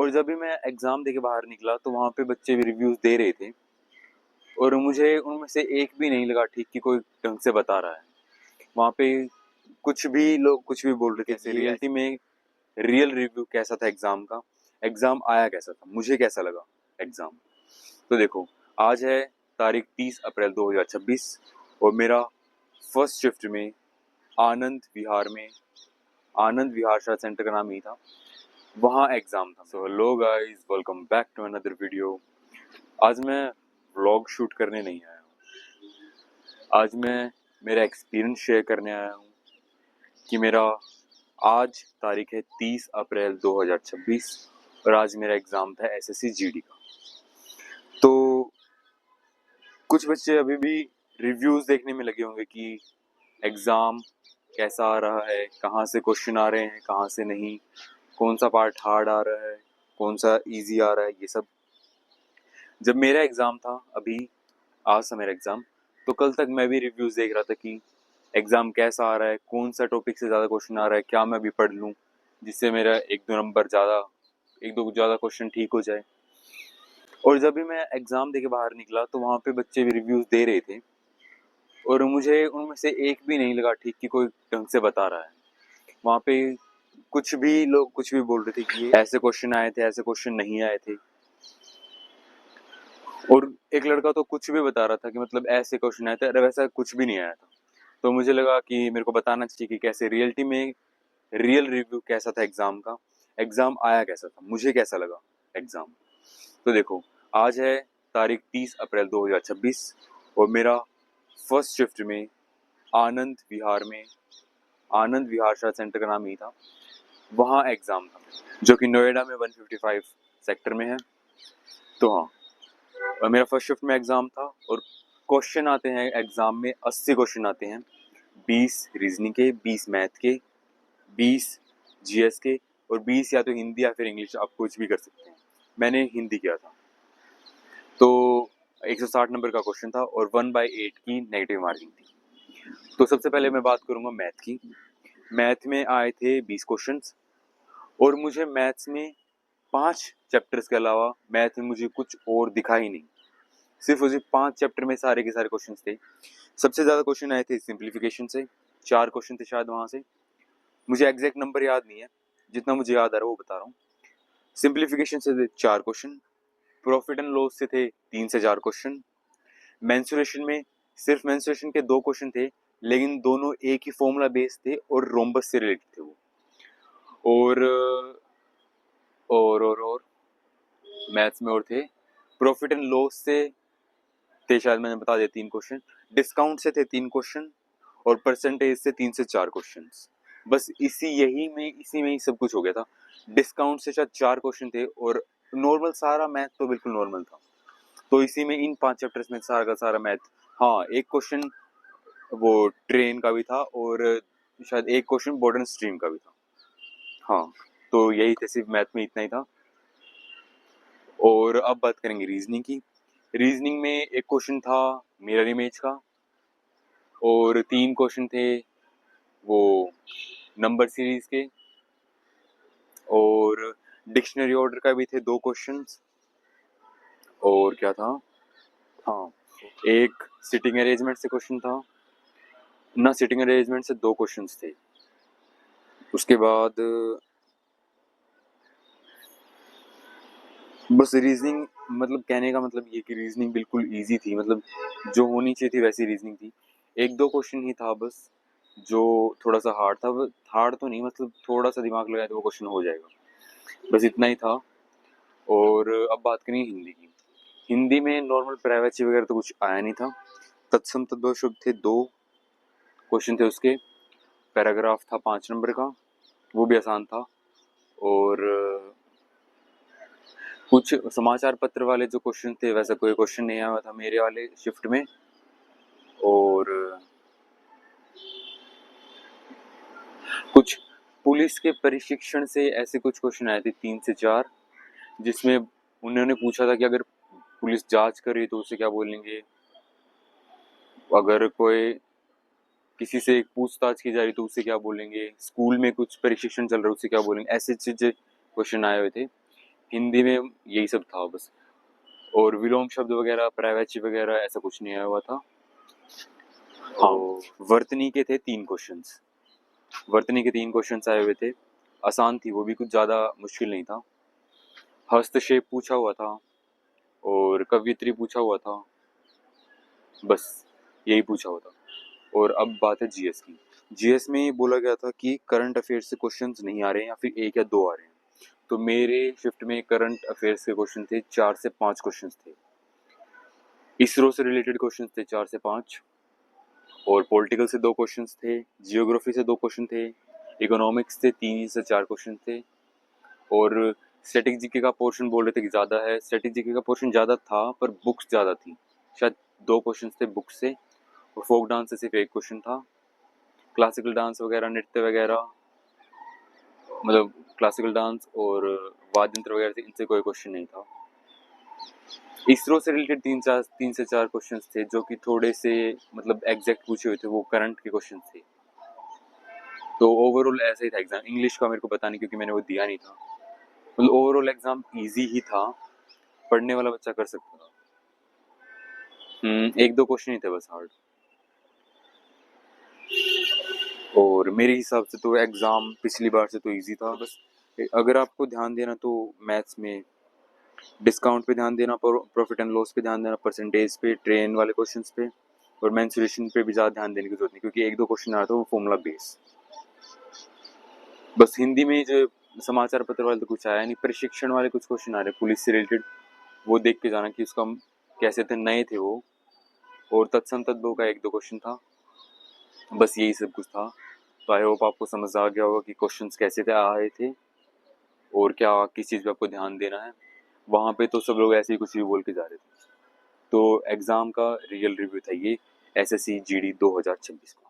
और जब भी मैं एग्ज़ाम देके बाहर निकला तो वहाँ पे बच्चे भी रिव्यूज़ दे रहे थे और मुझे उनमें से एक भी नहीं लगा ठीक कि कोई ढंग से बता रहा है। वहाँ पे कुछ भी लोग कुछ भी बोल रहे थे कि रियलिटी में रियल रिव्यू कैसा था एग्ज़ाम का, एग्ज़ाम आया कैसा था, मुझे कैसा लगा एग्ज़ाम। तो देखो, आज है तारीख 30 अप्रैल 2026 और मेरा फर्स्ट शिफ्ट में आनंद विहार शायद सेंटर का नाम यही था, वहाँ एग्ज़ाम था। So hello guys, welcome back to another video. आज मैं व्लॉग शूट करने नहीं आया हूँ। आज मैं मेरा एक्सपीरियंस शेयर करने आया हूँ कि मेरा आज तारीख है 30 अप्रैल 2026 और आज मेरा एग्ज़ाम था एसएससी जीडी का। तो कुछ बच्चे अभी भी रिव्यूज़ देखने में लगे होंगे कि एग्ज़ाम कैसा आ रहा है, कहाँ से क्वेश्चन आ रहे हैं, कहाँ से नहीं, कौन सा पार्ट हार्ड आ रहा है, कौन सा इजी आ रहा है, ये सब। जब मेरा एग्ज़ाम था, अभी आज था मेरा एग्ज़ाम, तो कल तक मैं भी रिव्यूज़ देख रहा था कि एग्ज़ाम कैसा आ रहा है, कौन सा टॉपिक से ज़्यादा क्वेश्चन आ रहा है, क्या मैं अभी पढ़ लूँ जिससे मेरा एक दो ज़्यादा क्वेश्चन ठीक हो जाए। और जब भी मैं एग्ज़ाम देके बाहर निकला तो वहाँ पे बच्चे भी रिव्यूज़ दे रहे थे और मुझे उनमें से एक भी नहीं लगा ठीक कि कोई ढंग से बता रहा है। वहाँ पे कुछ भी लोग कुछ भी बोल रहे थे कि ऐसे क्वेश्चन आए थे, ऐसे क्वेश्चन नहीं आए थे। और एक लड़का तो कुछ भी बता रहा था कि मतलब ऐसे क्वेश्चन आए थे, अरे वैसा कुछ भी नहीं आया था। तो मुझे लगा कि मेरे को बताना चाहिए कि कैसे रियलिटी में रियल रिव्यू कैसा था एग्ज़ाम का, एग्ज़ाम आया कैसा था, मुझे कैसा लगा एग्ज़ाम। तो देखो, आज है तारीख 30 अप्रैल 2026 और मेरा फर्स्ट शिफ्ट में आनंद विहार शायद सेंटर का नाम यही था, वहाँ एग्ज़ाम था जो कि नोएडा में 155 सेक्टर में है। तो हाँ, और मेरा फर्स्ट शिफ्ट में एग्ज़ाम था और क्वेश्चन आते हैं एग्ज़ाम में, 80 क्वेश्चन आते हैं, 20 रीजनिंग के, 20 मैथ के, 20 जीएस के और 20 या तो हिंदी या फिर इंग्लिश, आप कुछ भी कर सकते हैं। मैंने हिंदी किया था। तो 160 नंबर का क्वेश्चन था और 1/8 की नेगेटिव मार्किंग थी। तो सबसे पहले मैं बात करूँगा मैथ की। मैथ में आए थे 20 क्वेश्चंस और मुझे मैथ्स में 5 चैप्टर्स के अलावा मैथ में मुझे कुछ और दिखा ही नहीं। सिर्फ उसी 5 चैप्टर में सारे के सारे क्वेश्चंस थे। सबसे ज़्यादा क्वेश्चन आए थे सिंप्लीफिकेशन से, 4 क्वेश्चन थे शायद वहाँ से। मुझे एग्जैक्ट नंबर याद नहीं है, जितना मुझे याद आ रहा है वो बता रहा हूँ। सिंप्लीफिकेशन से थे 4 क्वेश्चन, प्रॉफिट एंड लॉस से थे 3 से 4 क्वेश्चन, मेंसुरेशन में सिर्फ मेंसुरेशन के 2 क्वेश्चन थे, लेकिन दोनों एक ही फॉर्मूला बेस्ड थे और रोम्बस से रिलेटेड थे वो। और मैथ्स में और थे, प्रॉफिट एंड लॉस से थे शायद, मैंने बता दिया 3 क्वेश्चन, डिस्काउंट से थे 3 क्वेश्चन और परसेंटेज से 3 से 4 क्वेश्चंस। बस इसी में ही सब कुछ हो गया था। डिस्काउंट से शायद 4 क्वेश्चन थे और नॉर्मल सारा मैथ तो बिल्कुल नॉर्मल था। तो इसी में इन 5 चैप्टर्स में सारा का सारा मैथ। हाँ, एक क्वेश्चन वो ट्रेन का भी था और शायद एक क्वेश्चन बोर्ड एंड स्ट्रीम का भी था। हाँ, तो यही थे, सिर्फ मैथ में इतना ही था। और अब बात करेंगे रीजनिंग की। रीजनिंग में एक क्वेश्चन था मिरर इमेज का और 3 क्वेश्चन थे वो नंबर सीरीज के और डिक्शनरी ऑर्डर का भी थे 2 क्वेश्चंस। और क्या था, हाँ, एक सिटिंग अरेंजमेंट से क्वेश्चन था ना, सिटिंग अरेंजमेंट से 2 क्वेश्चंस थे। उसके बाद बस रीजनिंग, मतलब कहने का मतलब ये कि रीजनिंग बिल्कुल इजी थी, मतलब जो होनी चाहिए थी वैसी रीजनिंग थी। एक दो क्वेश्चन ही था बस जो थोड़ा सा हार्ड था, हार्ड तो नहीं, मतलब थोड़ा सा दिमाग लगाए तो वो क्वेश्चन हो जाएगा, बस इतना ही था। और अब बात करेंगे हिंदी की। हिंदी में नॉर्मल प्राइवेसी वगैरह तो कुछ आया नहीं था। तत्सम तद्भव शब्द थे, 2 क्वेश्चन थे उसके। पैराग्राफ था 5 नंबर का, वो भी आसान था। और कुछ समाचार पत्र वाले जो क्वेश्चन थे वैसा कोई क्वेश्चन नहीं आया था मेरे वाले शिफ्ट में। और कुछ पुलिस के प्रशिक्षण से ऐसे कुछ क्वेश्चन आए थे 3 से 4, जिसमें उन्होंने पूछा था कि अगर पुलिस जांच करे तो उसे क्या बोलेंगे, अगर कोई किसी से पूछताछ की जा रही तो उसे क्या बोलेंगे, स्कूल में कुछ प्रशिक्षण चल रहा है उसे क्या बोलेंगे, ऐसे चीजें क्वेश्चन आए हुए थे। हिंदी में यही सब था बस, और विलोम शब्द वगैरह, पर्यायवाची वगैरह ऐसा कुछ नहीं आया हुआ था। हाँ, वर्तनी के थे 3 क्वेश्चंस। वर्तनी के 3 क्वेश्चंस आए हुए थे, आसान थी, वो भी कुछ ज़्यादा मुश्किल नहीं था। हस्तक्षेप पूछा हुआ था और कवियत्री पूछा हुआ था, बस यही पूछा हुआ था। और अब बात है जीएस की। जीएस में ये बोला गया था कि करंट अफेयर्स से क्वेश्चंस नहीं आ रहे हैं या फिर 1 या 2 आ रहे हैं। तो मेरे शिफ्ट में करंट अफेयर्स के क्वेश्चन थे, 4 से 5 क्वेश्चंस थे। इसरो से रिलेटेड क्वेश्चंस थे 4 से 5, और पॉलिटिकल से 2 क्वेश्चंस थे, जियोग्राफी से 2 क्वेश्चन थे, इकोनॉमिक्स से 3 से 4 क्वेश्चन थे, और स्टैटिक जीके का पोर्शन बोल रहे थे कि ज़्यादा है। स्टैटिक जीके का पोर्शन ज़्यादा था पर बुक्स ज़्यादा थी, शायद 2 क्वेश्चंस थे बुक से, और फोक डांस से सिर्फ 1 क्वेश्चन था। क्लासिकल डांस वगैरह, नृत्य वगैरह, मतलब क्लासिकल डांस और वाद्य यंत्र वगैरह से, इनसे कोई क्वेश्चन नहीं था। इसरो से रिलेटेड 3 से 4 क्वेश्चंस थे जो कि थोड़े से मतलब एग्जैक्ट पूछे हुए थे, वो करंट के क्वेश्चन थे। तो ओवरऑल ऐसा ही था एग्जाम। इंग्लिश का मेरे को पता नहीं क्योंकि मैंने वो दिया नहीं था। मतलब ओवरऑल एग्जाम इजी ही था, पढ़ने वाला बच्चा कर सकता था। 1-2 क्वेश्चन ही थे बस हार्ड। और मेरे हिसाब से तो एग्जाम पिछली बार से तो इजी था। बस अगर आपको ध्यान देना तो मैथ्स में डिस्काउंट पे ध्यान देना, प्रॉफिट एंड लॉस पे ध्यान देना, परसेंटेज पे, ट्रेन वाले क्वेश्चंस पे, और मेंसुरेशन पे भी ज़्यादा ध्यान देने की जरूरत नहीं, क्योंकि 1-2 क्वेश्चन आ रहा था वो फॉर्मूला बेस। बस हिंदी में जो समाचार पत्र वाले तो कुछ आया नहीं, प्रशिक्षण वाले कुछ क्वेश्चन आ रहे पुलिस से रिलेटेड, वो देख के जाना कि उसका कैसे थे, नए थे वो। और तत्सम तद्भव का 1-2 क्वेश्चन था, बस यही सब कुछ था। तो आई होप आपको समझ आ गया होगा कि क्वेश्चंस कैसे थे, आए थे, और क्या किस चीज़ पे आपको ध्यान देना है। वहाँ पे तो सब लोग ऐसे ही कुछ भी बोल के जा रहे थे। तो एग्ज़ाम का रियल रिव्यू था ये एसएससी जीडी 2026 का।